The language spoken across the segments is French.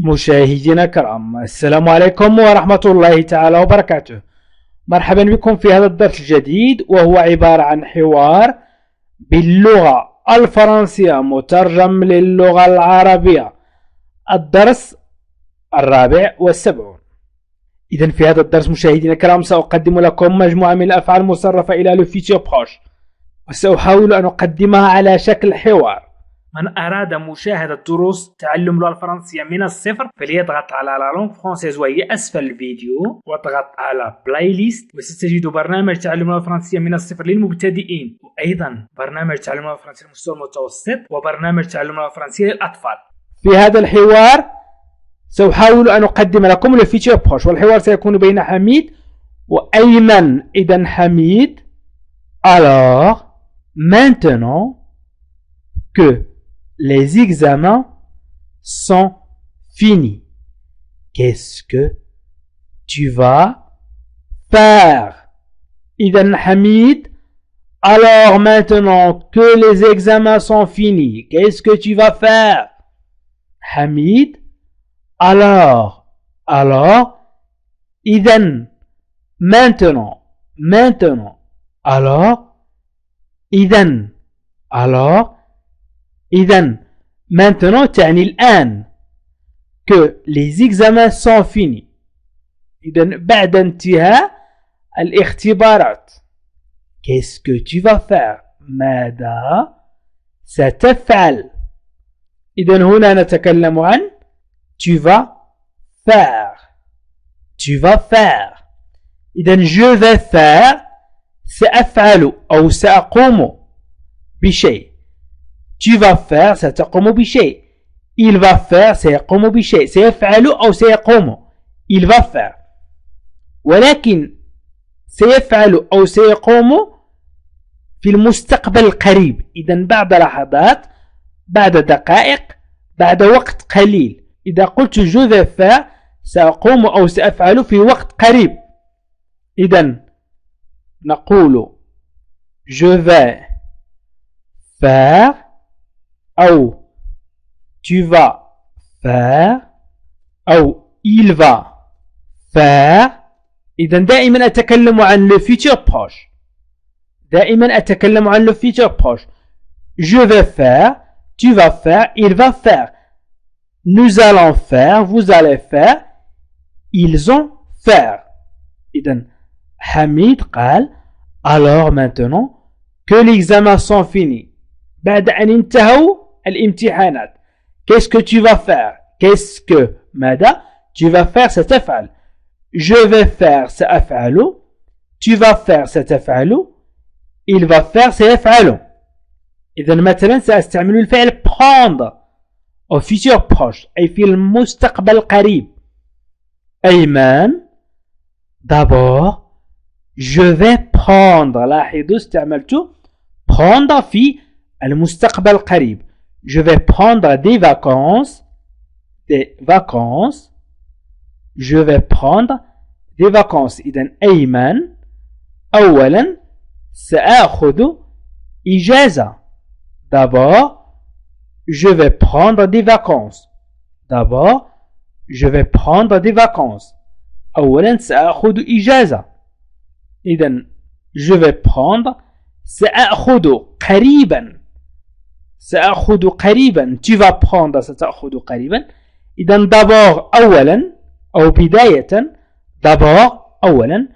مشاهدينا الكرام، السلام عليكم ورحمة الله تعالى وبركاته. مرحبا بكم في هذا الدرس الجديد، وهو عبارة عن حوار باللغة الفرنسية مترجم للغة العربية، الدرس 74. إذن في هذا الدرس مشاهدينا الكرام سأقدم لكم مجموعة من الأفعال المصرفة إلى لو فيتور بروش، وسأحاول أن أقدمها على شكل حوار. من أراد مشاهدة دروس تعلم اللغة الفرنسية من الصفر فليضغط على لا لونغ فرونسيز وهي أسفل الفيديو، واضغط على بلاي ليست، وستجد برنامج تعلم اللغة الفرنسية من الصفر للمبتدئين، وأيضا برنامج تعلم اللغة الفرنسية للمستوى المتوسط، وبرنامج تعلم اللغة الفرنسية للأطفال. في هذا الحوار سأحاول أن أقدم لكم لو فيتور بروش، والحوار سيكون بين حميد وأيمن. إذن حميد: Alors, maintenant que les examens sont finis, qu'est-ce que tu vas faire? إذن حميد: Alors maintenant que les examens sont finis, qu'est-ce que tu vas faire? حميد: Alors, إذن maintenant, alors, إذن maintenant تعني الآن. que les examens sont finis، إذن بعد انتهاء الاختبارات. qu'est-ce que tu vas faire؟ ماذا ستفعل؟ إذن هنا نتكلم عن tu vas faire. إذن je vais faire سأفعل أو سأقوم بشيء. tu vas faire ستقوم بشيء. il va faire سيقوم بشيء، سيفعل أو سيقوم. il va faire، ولكن سيفعل أو سيقوم في المستقبل القريب. إذن بعد لحظات، بعد دقائق، بعد وقت قليل. إذا قلت je vais faire سأقوم أو سأفعل في وقت قريب. إذن نقول je vais faire أو tu vas faire أو il va faire. إذن دائما أتكلم عن le futur proche، دائما أتكلم عن le futur proche. je vais faire، tu vas faire، il va faire. nous allons faire، vous allez faire، ils ont faire. إذن حميد قال alors maintenant que l'examen sont finis، بعد أن انتهوا الامتحانات. qu'est-ce que tu vas faire؟ qu'est-ce que ماذا؟ tu vas faire ستفعل. je vais faire سأفعل، tu vas faire ستفعل، il va faire سيفعل. إذن مثلا سأستعمل الفعل prendre au futur proche، أي في المستقبل القريب. أيمن: d'abord je vais prendre. لاحظوا استعملت prendre في المستقبل القريب. je vais prendre des vacances. je vais prendre des vacances. إذن أيمن أولا سأخذ إجازة. d'abord je vais prendre des vacances. d'abord je vais prendre des vacances. أولا سأخذ إجازة. إذن je vais prendre سأخذ قريبا. سأخذ قريبا. tu vas prendre ستأخذ قريبا. إذن d'abord أولا أو بداية. d'abord أولا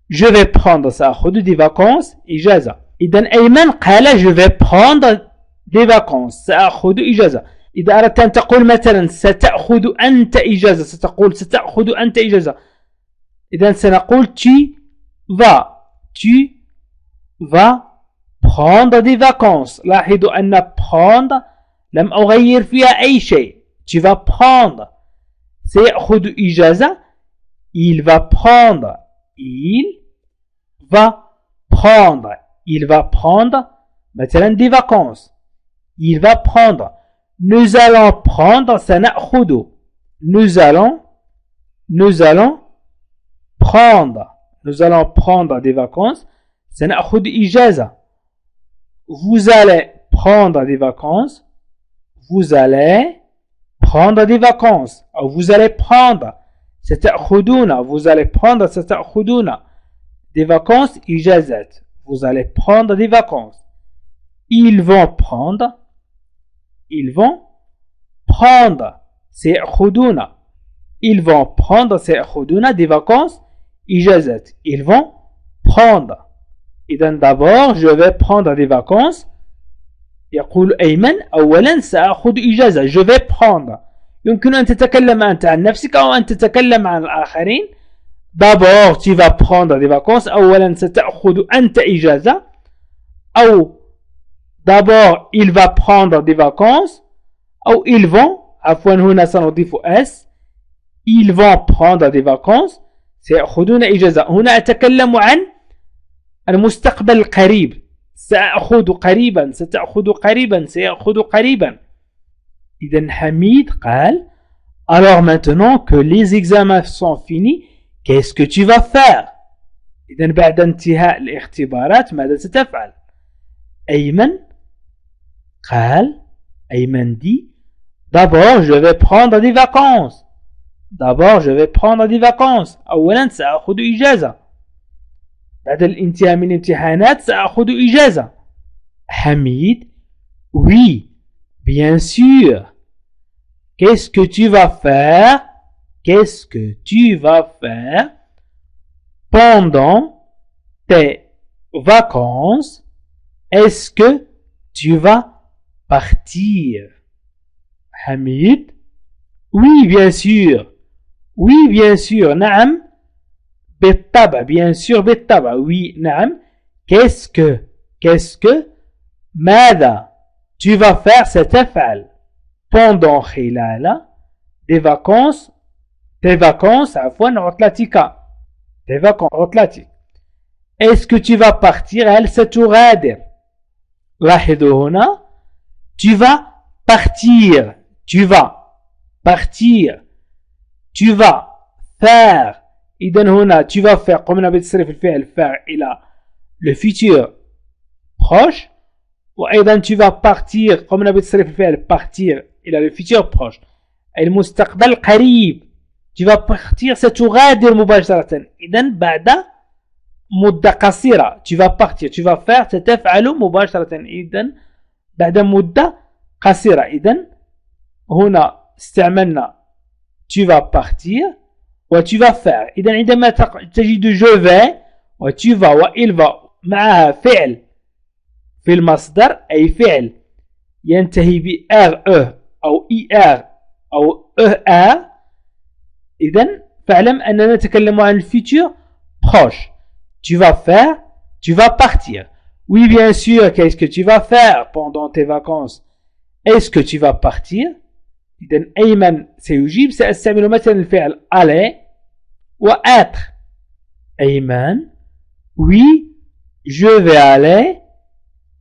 je vais prendre سأخذ des vacances إجازة. إذن أيمن قال je vais prendre des vacances سأخذ إجازة. إذا أردت أن تقول مثلا ستأخذ أنت إجازة، ستقول ستأخذ أنت إجازة. إذن سنقول tu vas prendre des vacances. لاحظوا أن prendre لم أغير فيها أي شيء. tu vas prendre. سيأخذ إجازة. il va prendre. il va prendre مثلا des vacances. il va prendre. nous allons prendre سنأخذ. nous allons prendre des vacances سنأخذ إجازة. vous allez prendre des vacances. vous allez prendre des vacances. Ou vous allez prendre. ستأخذون. Vous allez prendre ستأخذون. Des vacances, إجازات. Vous allez prendre des vacances. Ils vont prendre. Ils vont prendre. سيأخذون. Ils vont prendre سيأخذون des vacances. إجازات. Ils vont prendre. إذن d'abord je vais prendre des vacances. يقول أيمن أولا سأخذ إجازة. Je vais prendre. يمكن أن تتكلم أنت عن نفسك أو أن تتكلم عن الآخرين. D'abord tu vas prendre des vacances. أولا ستأخذ أنت إجازة. أو d'abord il va prendre des vacances. أو ils vont. عفوا هنا سنضيف S. Ils vont prendre des vacances. سيأخذون إجازة. هنا أتكلم عن المستقبل القريب. سأخذ قريبا. ستأخذ قريبا. سيأخذ قريبا. إذن حميد قال alors maintenant que les examens sont finis qu'est-ce que tu vas faire. إذن بعد انتهاء الاختبارات ماذا ستفعل. أيمن قال أيمن dit d'abord je vais prendre des vacances. D'abord je vais prendre des vacances. أولا سأخذ إجازة. بعد الانتهاء من الامتحانات سأخذ إجازة. حميد oui bien sûr. Qu'est-ce que tu vas faire? Qu'est-ce que tu vas faire pendant tes vacances? Est-ce que tu vas partir? Hamid oui bien sûr. Oui bien sûr. نعم بالطبع. Bien sûr بالطبع. Oui نعم. Qu'est-ce que ماذا tu vas faire ستفعل pendant خلال des vacances tes vacances عفوا عطلتك tes vacances عطلتك. Est-ce que tu vas partir هل ستغادر. لاحظوا هنا tu vas partir. Tu vas partir. Tu vas faire. إذن هنا tu vas faire قمنا بتصريف الفعل faire إلى le futur proche. وأيضا tu vas partir قمنا بتصريف الفعل partir إلى le futur proche أي المستقبل قريب. tu vas partir ستغادر مباشرة. إذن بعد مدة قصيرة tu vas partir tu vas faire ستفعل مباشرة. إذن بعد مدة قصيرة. إذن هنا استعملنا tu vas partir و tu vas faire. إذن عندما تجد je vais و tu vas و il va معها فعل في المصدر أي فعل ينتهي ب RE أو ER أو ER إذن فاعلم أننا نتكلم عن الفيتور proche. Tu vas faire, tu vas partir. Oui bien sûr. Qu'est-ce que tu vas faire pendant tes vacances. Est-ce que tu vas partir. إذن أيمن سيجيب سأستعمل مثلا الفعل aller و être. أيمن oui je vais aller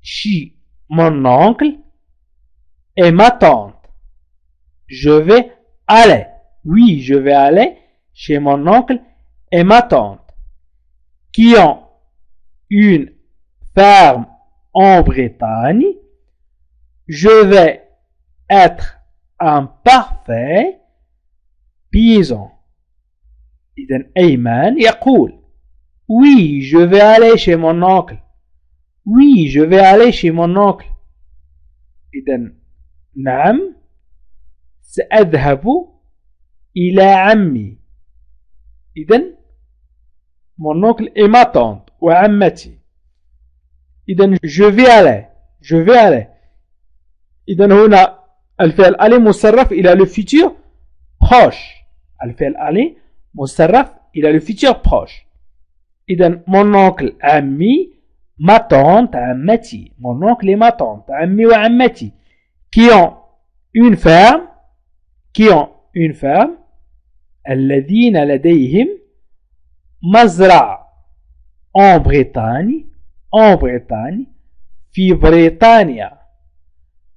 chez mon oncle et ma tante. Je vais aller. Oui, je vais aller chez mon oncle et ma tante qui ont une ferme en Bretagne. Je vais être un parfait paysan. إذن أيمن يقول oui, je vais aller chez mon oncle. Oui, je vais aller chez mon oncle. إذن نعم سأذهب إلى عمي. إذن mon oncle et ma tante وعمتي. إذن je vais aller. Je vais aller. إذن هنا الفعل aller مصرف إلى le futur proche. الفعل aller مصرف إلى le futur proche. إذن mon oncle عمي ma tante عمتي. Mon oncle et ma tante عمي وعمتي qui ont une ferme الذين لديهم مزرعة en Bretagne في بريطانيا.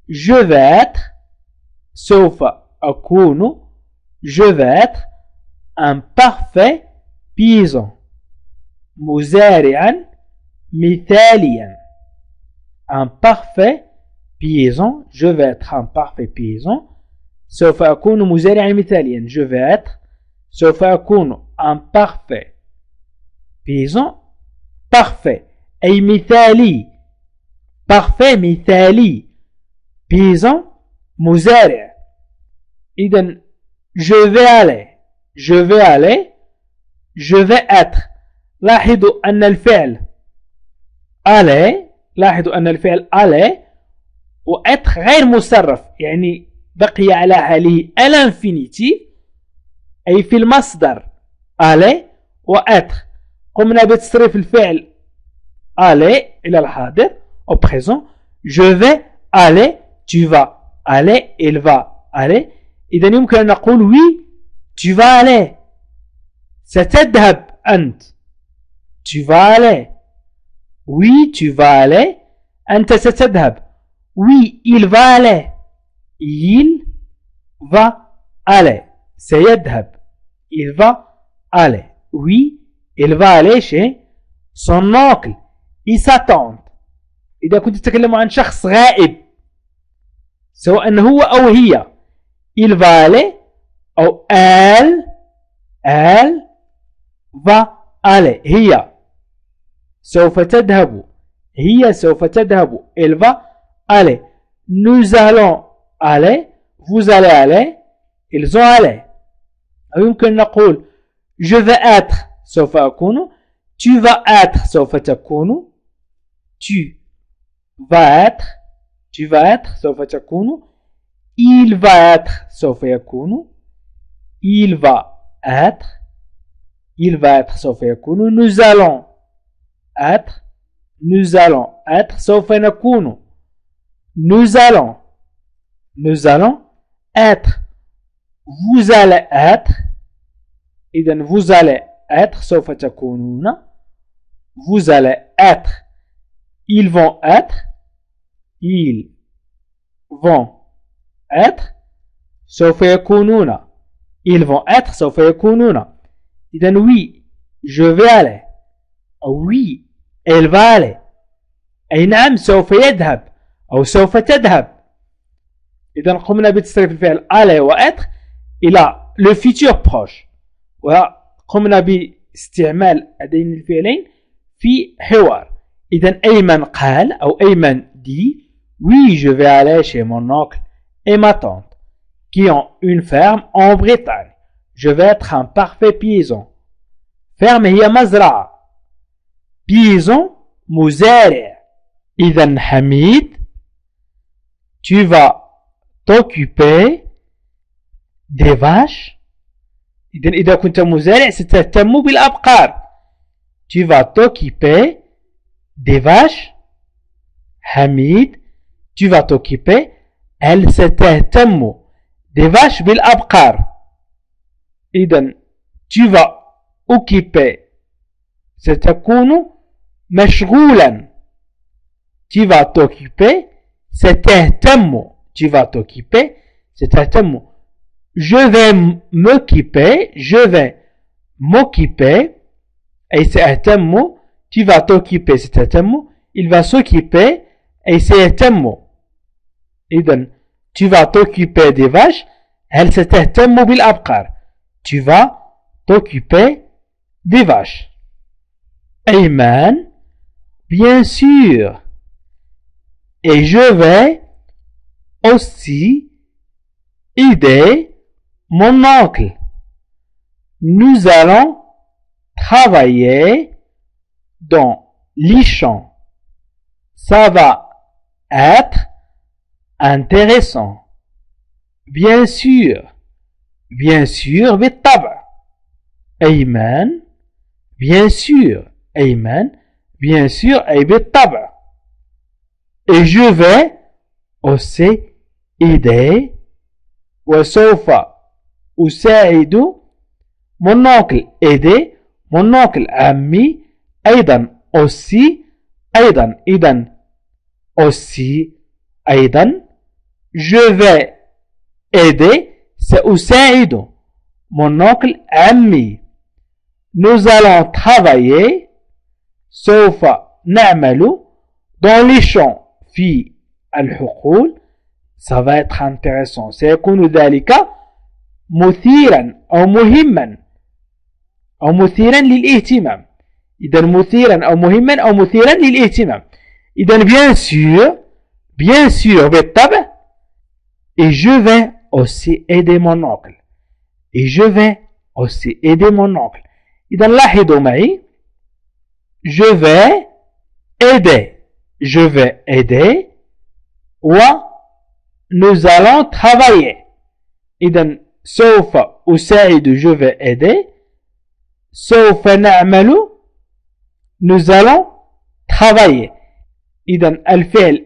je vais être سوف أكون je vais être un parfait paysan مزارعا مثاليا. un parfait paysan. je vais être un parfait paysan سوف أكون مزارعا مثاليا. Je vais être. سوف أكون un parfait paysan. Parfait أي مثالي. Parfait مثالي. Paysan مزارع. إذن je vais aller. Je vais aller. Je vais être. لاحظوا أن الفعل aller. لاحظوا أن الفعل aller وêtre غير مصرف، يعني بقي على حاله الانفينيتيف أي في المصدر aller وêtre. قمنا بتصريف الفعل aller إلى الحاضر au présent. Je vais aller. Tu vas aller. Il va aller. إذا يمكن أن نقول oui tu vas aller. ستذهب أنت. Tu vas aller. Oui tu vas aller. أنت ستذهب. Oui il va aller. Il va aller. سيذهب. Il va aller. Oui il va aller chez son oncle. Il s'attend. إذا كنت تتكلم عن شخص غائب سواء هو أو هي il va aller أو elle va aller. هي سوف تذهب. هي سوف تذهب. elle va aller. Nous allons aller. Vous allez aller. Ils ont allé. أو يمكن نقول je vais être سوف أكون. Tu vas être سوف تكون. Tu vas être. Tu vas être سوف تكون. Il va être سوف يكون. Il va être. Il va être سوف يكون. Nous allons être. Nous allons être سوف نكون. Nous allons. Nous allons être. Vous allez être. إذن vous allez être سوف تكونون. Vous allez être. Ils vont être. Ils vont être سوف يكونون. Ils vont être سوف يكونون. إذن oui je vais aller. Oui elle va aller. أي نعم سوف يذهب أو سوف تذهب. إذن قمنا بتصريف الفعل aller وêtre إلى le futur proche وقمنا باستعمال هذين الفعلين في حوار. إذن أيمن قال أو أيمن dit oui je vais aller chez mon oncle et ma tante qui ont une ferme en Bretagne. Je vais être un parfait paysan. ferme هي مزرعة. paysan مزارع. إذن حميد tu vas t'occuper des vaches. إذا كنت مزارع ستهتم بالأبقار. tu vas t'occuper des vaches. حميد tu vas t'occuper. elle ستهتم des vaches بالأبقار. إذن tu vas occuper ستكون مشغولا. tu vas t'occuper ستهتم. tu vas t'occuper ستهتم. je vais m'occuper. je vais m'occuper أي سأهتم. tu vas t'occuper ستهتم. il va s'occuper أي سيهتم. إذن tu vas t'occuper des vaches. هل ستهتم بالأبقار. tu vas t'occuper des vaches. أيمن bien sûr. Et je vais aussi aider mon oncle. Nous allons travailler dans les champs. Ça va être intéressant. Bien sûr. Bien sûr بالطبع. أيمن bien sûr. أيمن bien sûr أي بالطبع. Et je vais aussi aider وسوف أساعد mon oncle. aider mon oncle عمي أيضا aussi أيضا. إذن aussi أيضا. je vais aider سأساعد mon oncle عمي. nous allons travailler سوف نعمل dans les champs في الحقول. ça va être intéressant. سيكون ذلك مثيرا أو مهما أو مثيرا للاهتمام. إذا مثيرا أو مهما أو مثيرا للاهتمام. إذا bien sûr بالطبع. Et je vais aussi aider mon oncle. Et je vais aussi aider mon oncle. إذا لاحظوا معي. Je vais aider و nous allons travailler. إذا سوف أساعد je vais aider. سوف نعمل nous allons travailler. إذا الفعل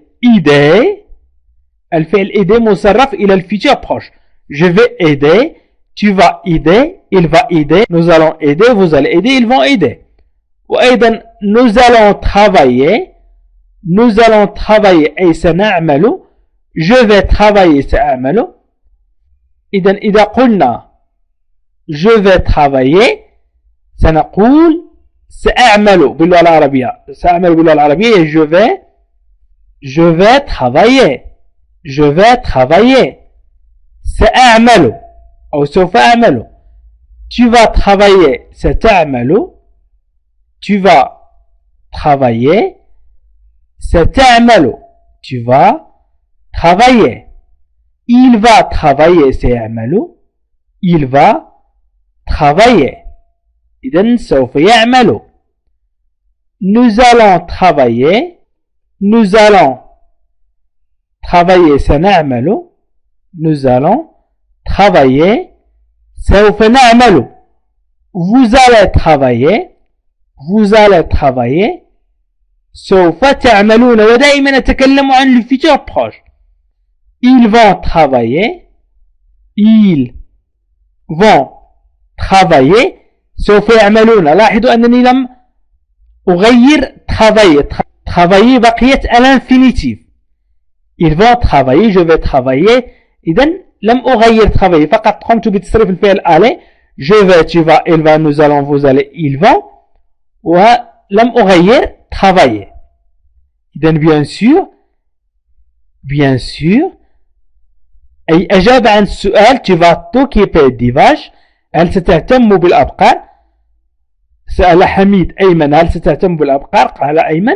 aider مصرف إلى الفيتشر proche. Je vais aider, tu vas aider, il va aider, nous allons aider, vous allez aider, ils vont aider. وأيضا nous allons travailler أي سنعمل. Je vais travailler سأعمل. إذا قلنا je vais travailler سنقول سأعمل باللغة العربية. سأعمل باللغة العربية je vais travailler سأعمل أو سوف أعمل. tu vas travailler ستعمل. tu vas travailler ستعمل. tu vas travailler. il va travailler سيعمل. il va travailler. إذن سوف يعمل. nous allons travailler سنعمل. nous allons travailler سوف نعمل. vous allez travailler سوف تعملون. ودائما نتكلم عن الفيتشر بروش. ils vont travailler سوف يعملون. لاحظوا أنني لم أغير travailler بقيت à l'infinitif. ils vont travailler je vais travailler. إذن لم أغير travailler فقط قمت بتصريف الفعل aller. je vais tu vas il va nous allons vous allez ils vont. ولم أغير travailler. إذن bien sûr أي أجاب عن السؤال tu vas t'occuper des vaches. هل ستهتم بالأبقار؟ سأل حميد أيمن هل ستهتم بالأبقار؟ قال أيمن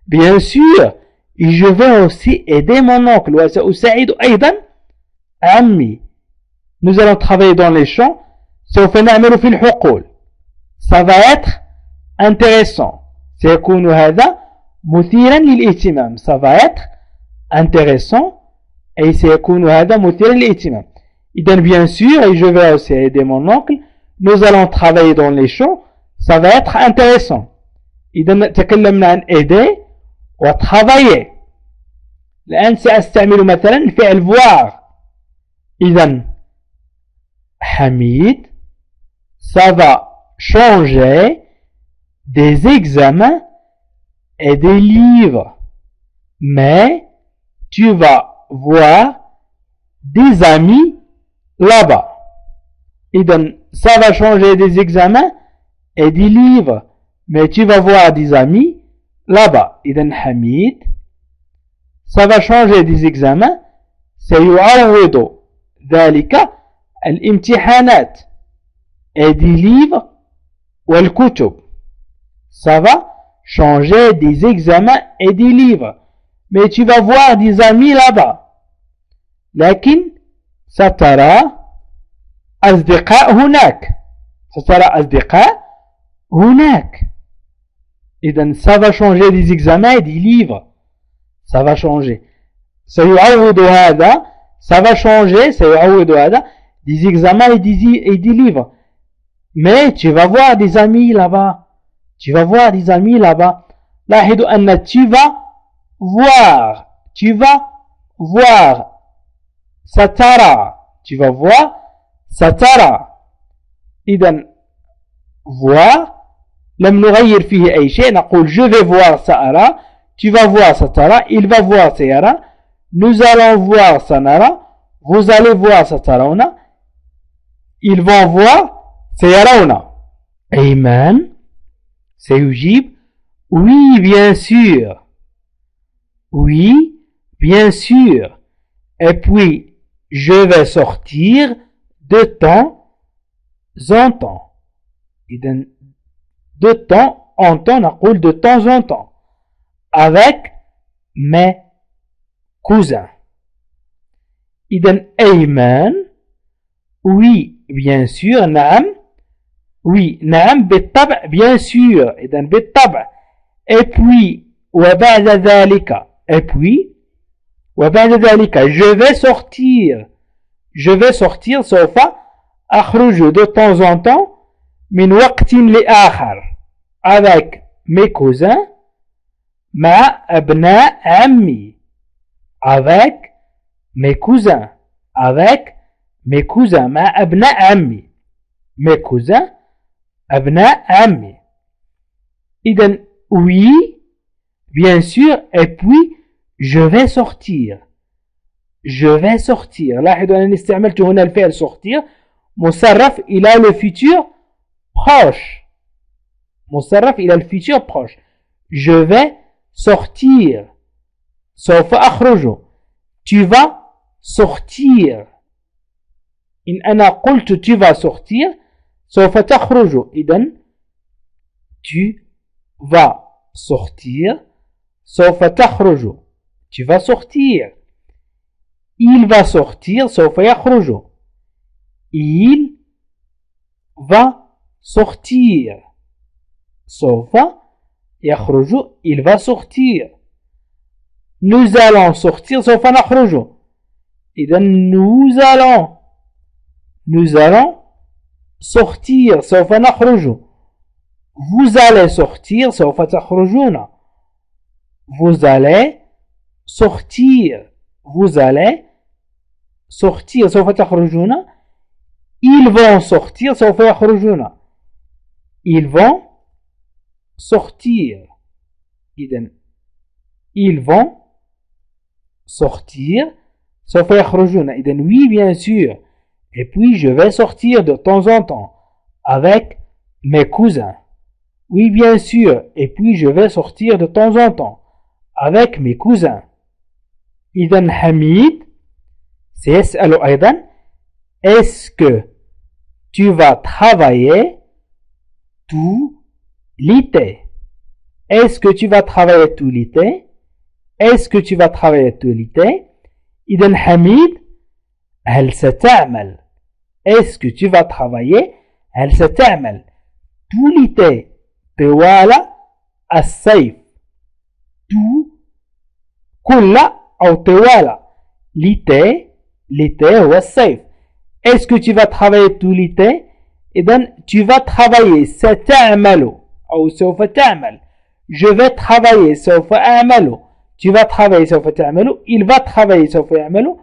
bien sûr et je vais aussi aider mon oncle وسأساعد أيضا عمي. nous allons travailler dans les champs. سوف نعمل في الحقول. ça va être intéressant. سيكون هذا مثيرا للاهتمام. ça va être intéressant أي سيكون هذا مثيرا للاهتمام. إذن bien sûr et je vais aussi aider mon oncle. nous allons travailler dans les champs. ça va être intéressant. إذن تكلمنا عن aider و travailler. الآن سأستعمل مثلا الفعل voir. إذن حميد ça va changer des examens et des livres. mais tu vas voir des amis là-bas. إذن ça va changer des examens et des livres. mais tu vas voir des amis là-bas. إذن حميد ça va changer des examens. سيعوض ذلك الامتحانات et des livres والكتب. ça va changer des examens et des livres. mais tu vas voir des amis là-bas. لكن سترى أصدقاء هناك. إذن ça va changer des examens et des livres. ça va changer. سيعوض هذا ça va changer سيعوض هذا des examens et des livres. mais tu vas voir des amis là-bas. لاحظوا أن tu vas voir سترى. إذن voir لم نغير فيه أي شيء. نقول je vais voir سأرى. tu vas voir سترى. il va voir سيرى. nous allons voir سنرى. vous allez voir سترون. ils vont voir سيرون. أيمن سيجيب oui bien sûr. et puis je vais sortir de temps en temps. De temps en temps, نقول de temps en temps, avec mes cousins. إذن أيمن, oui, bien sûr, نعم, oui, نعم, بالطبع, bien sûr, إذن بالطبع, et puis, وبعد ذلك, et puis, وبعد ذلك, je vais sortir, سوف أخرج de temps en temps, من وقت لآخر, avec mes cousins, مع أبناء عمي, avec mes cousins, مع أبناء عمي, mes cousins, أبناء عمي. إذن oui, bien sûr, et puis je vais sortir. لاحظوا أنني استعملت هنا الفعل sortir مصرف إلى le futur proche. Je vais sortir. سوف أخرج. Tu vas sortir. إن أنا قلت tu vas sortir سوف تخرج. إذن tu vas sortir سوف تخرج. Tu vas sortir. Il va sortir سوف يخرج. Il va sortir سوف يخرج. Il va sortir. Nous allons sortir سوف نخرج. إذن nous allons sortir سوف نخرج. Vous allez sortir سوف تخرجون. Vous allez sortir سوف تخرجون. Ils vont sortir سوف يخرجون. Ils vont sortir. إذن ils vont sortir سوف يخرجون. إذن oui bien sûr, et puis je vais sortir de temps en temps avec mes cousins. Oui bien sûr, et puis je vais sortir de temps en temps avec mes cousins. إذن حميد سيسأل أيضا est-ce que tu vas travailler tout l'été? Est-ce que tu vas travailler tout l'été? Est-ce que tu vas travailler tout l'été? إذن حميد هل ستعمل? Est-ce que tu vas travailler? هل ستعمل tout l'été طوال الصيف. tout كل أو طوال l'été هو الصيف. Est-ce que tu vas travailler tout l'été? إذن tu vas travailler ستعمل أو سوف تعمل. Je vais travailler سوف أعمل. Tu vas travailler سوف تعمل. Il va travailler سوف يعمل.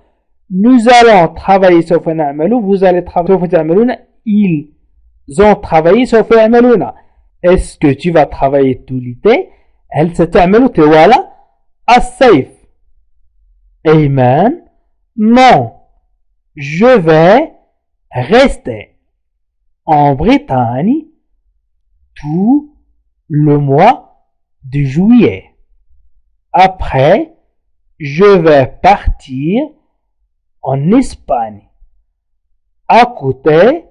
Nous allons travailler سوف نعمل. Vous allez travailler سوف تعملون. Ils ont travaillé سوف يعملون. Est-ce que tu vas travailler tout l'été? هل ستعمل طوال الصيف؟ أيمن non, je vais rester en Bretagne tout le mois de juillet. Après, je vais partir en Espagne à côté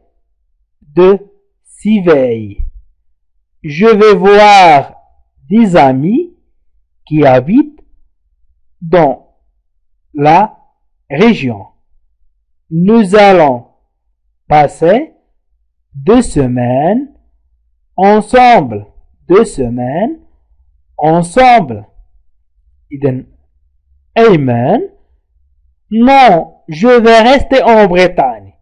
de Sivey. Je vais voir des amis qui habitent dans la région. Nous allons passer 2 semaines ensemble. إذن أيمن non, je vais rester en Bretagne.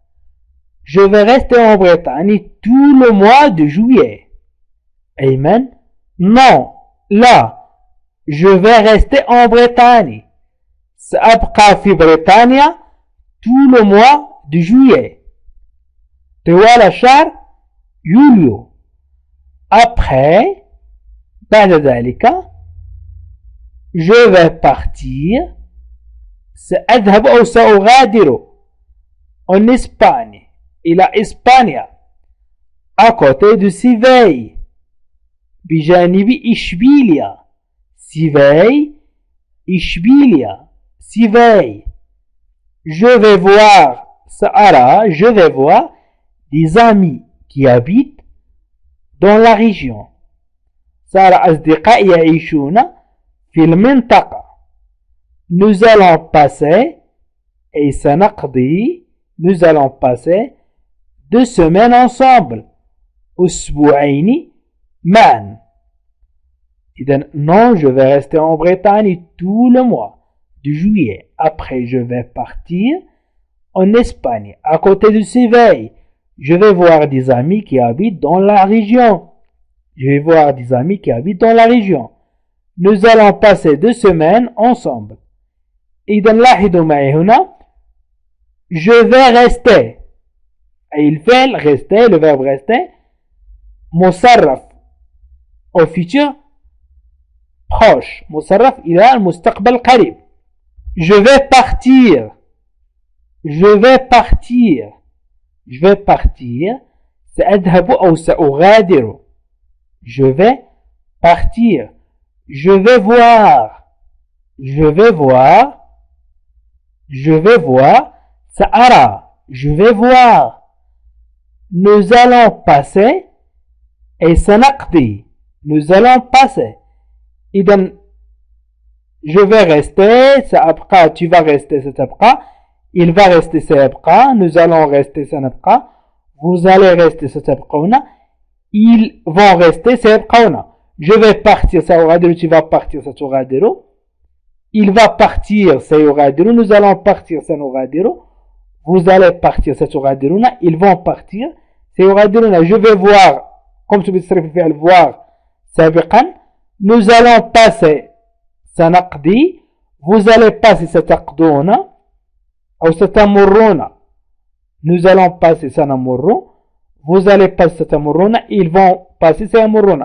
Je vais rester en Bretagne tout le mois de juillet. أيمن non, là, je vais rester en Bretagne. سأبقى في بريطانيا tout le mois de juillet. طوال شهر يوليو. Après, بعد ذلك, je vais partir. سأذهب أو سأغادر en Espagne إلى إسبانيا à côté de Sivey بجانب إشبيليا. سيفي إشبيليا سيفي je vais voir سأرى je vais voir des amis qui habitent dans la région سأرى أصدقاء يعيشون في المنطقة nous allons passer et سنقضي nous allons passer 2 semaines ensemble أسبوعين معا إذن non je vais rester en Bretagne tout le mois de juillet après je vais partir en Espagne à côté de Séville je vais voir des amis qui habitent dans la région je vais voir des amis qui habitent dans la région nous allons passer 2 semaines ensemble إذن لاحظوا معي هنا je vais rester أي الفعل rester le verbe rester مصرف au futur proche مصرف إلى المستقبل القريب je vais partir je vais partir je vais partir سأذهب أو سأغادر je vais partir je vais voir je vais voir je vais voir سأرى je vais voir nous allons passer et سنقضي nous allons passer إذن je vais rester سأبقى tu vas rester ستبقى il va rester سيبقى nous allons rester سنبقى vous allez rester ستبقون ils vont rester سيبقون je vais partir سأغادر tu vas partir ستغادر il va partir سيغادر nous allons partir سنغادر vous allez partir ستغادرون ils vont partir سيغادرون je vais voir قمت بتصريف الفعل voir سابقا nous allons passer سنقضي vous allez passer ستقضون أو ستمرون nous allons passer سنمر vous allez passer ستمرون ils vont passer سيمرون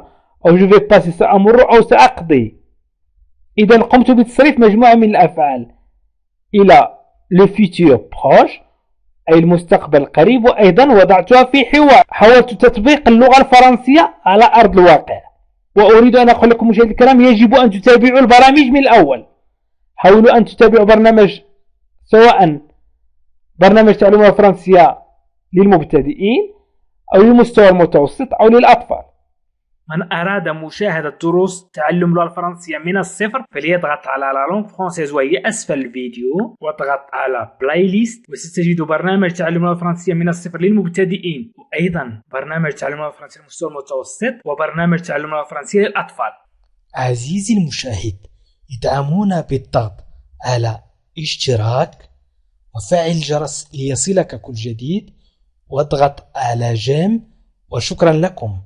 أو je vais passer سأمر أو سأقضي إذا قمت بتصريف مجموعة من الأفعال إلى le futur proche أي المستقبل القريب وأيضا وضعتها في حوار حاولت تطبيق اللغة الفرنسية على أرض الواقع وأريد أن أقول لكم مشاهدي الكرام يجب أن تتابعوا البرامج من الأول حاولوا أن تتابعوا برنامج سواء برنامج تعلم الفرنسية للمبتدئين أو للمستوى المتوسط أو للأطفال من أراد مشاهدة دروس تعلم اللغة الفرنسية من الصفر فليضغط على لا لونغ فرونسيز وهي أسفل الفيديو واضغط على بلاي ليست وستجد برنامج تعلم اللغة الفرنسية من الصفر للمبتدئين وأيضا برنامج تعلم اللغة الفرنسية للمستوى المتوسط وبرنامج تعلم اللغة الفرنسية للأطفال. عزيزي المشاهد ادعمونا بالضغط على اشتراك وفعل الجرس ليصلك كل جديد واضغط على جيم وشكرا لكم.